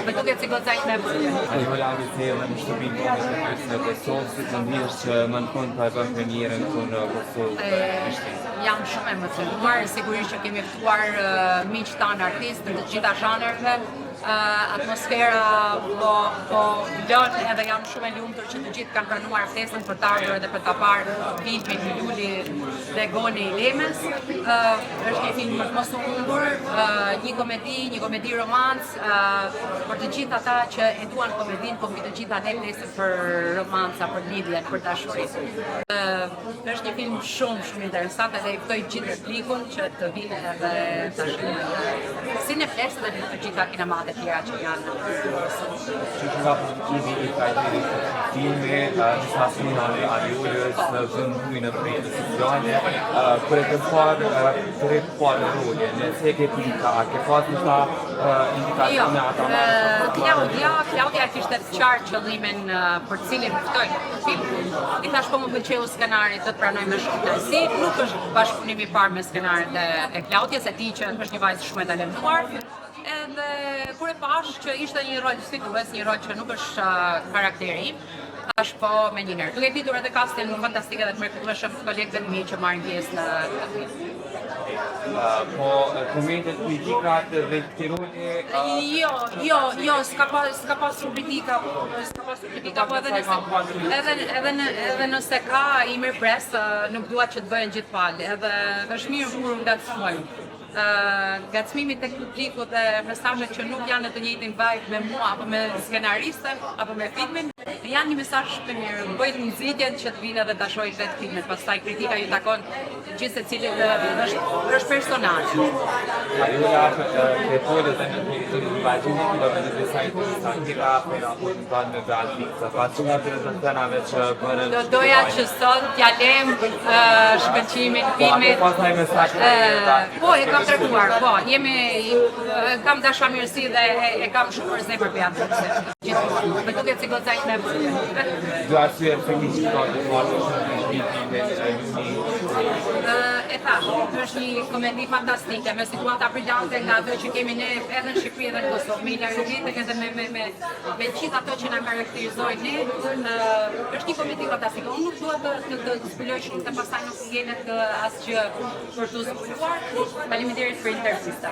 më duket si goca ime e bukur. Ajo lavi se edhe në shtëpinë tonë të pyesën e Kosovës, si të ndihesh që më në fund ta bësh me njerën tonë në Kosovë. Jam shumë emocionuar, sigurisht që kemi ftuar miq tanë artistë të gjitha zhanreve. Atmosfera po lën edhe jam shumë e lumtur që të gjithë kanë pranuar ftesën për të ardhur edhe për ta parë filmin Luli dhe Goni i Lemës. Është një film mos u humbur, një komedi romancë për të gjithë ata që e duan komedinë, po mbi të gjitha ne flesim për romanca, për lidhjen, për dashurinë. Është një film shumë interesant edhe i ftoj gjithë publikun që të vinë edhe ta shijojnë. Cineplex dhe të gjitha kinematë e tjera që janë. Që nga përgjithësi i trajterit të filmi, disa finale Ariolës në vëndujnë në rrjetet sociale, për e parë rolje, nëse ke pika, ke pas disa indikacione ata? Klaudia kishte të qartë qëllimin për cilin ftoi filmin. I thash po më pëlqeu skenari, do të pranoj me shumë kënaqësi. Nuk është bashkëpunimi i parë me skenarin e Klaudias, e di që është një vajzë shumë e talentuar. Edhe kur e pash që ishte një rol fitues, një rol që nuk është karakteri im, thash po me një herë. Duke ditur edhe castin fantastik edhe të mrekullueshëm të kolegëve të mi që marrin pjesë në këtë film. Po komentet kritikat dhe këtij roli? Jo, s'ka pasur kritika, po edhe nëse ka i mirëpres, nuk dua që të bëhen gjithë palë, edhe është mirë kur ngacmojmë. Ngacmimi tek publiku dhe mesazhet që nuk janë në të njëjtin vibe me mua apo me skenaristën apo me filmin, janë një mesazh të mirë. Bëjt nxitjen që të vinë edhe ta shohin vetë filmin, pastaj kritika ju takon gjithë secilit është personazh. Ajo ke folë dhe në imagjini do të disa tira për apo në gati. Sa pasuna prezantanave që bërën. Doja që sot t'ja lem shkëlqimin filmit. Pastaj mesazh. Po, e kam treguar, po, kam dashamirësi dhe e kam shumë përzemër për janë gjithë. Më duket si goca ime e bukur. Do arsye pse ka të marrë e tha, është një komedi fantastike me situata brillante nga ato që kemi ne edhe në Shqipëri edhe në Kosovë, me hilaritet edhe me gjithë ato që na karakterizojnë ne. Është një komedi fantastike. Unë nuk dua të zbuloj shumë se pastaj nuk ngjelet asgjë për të zbuluar. Faleminderit për intervistën.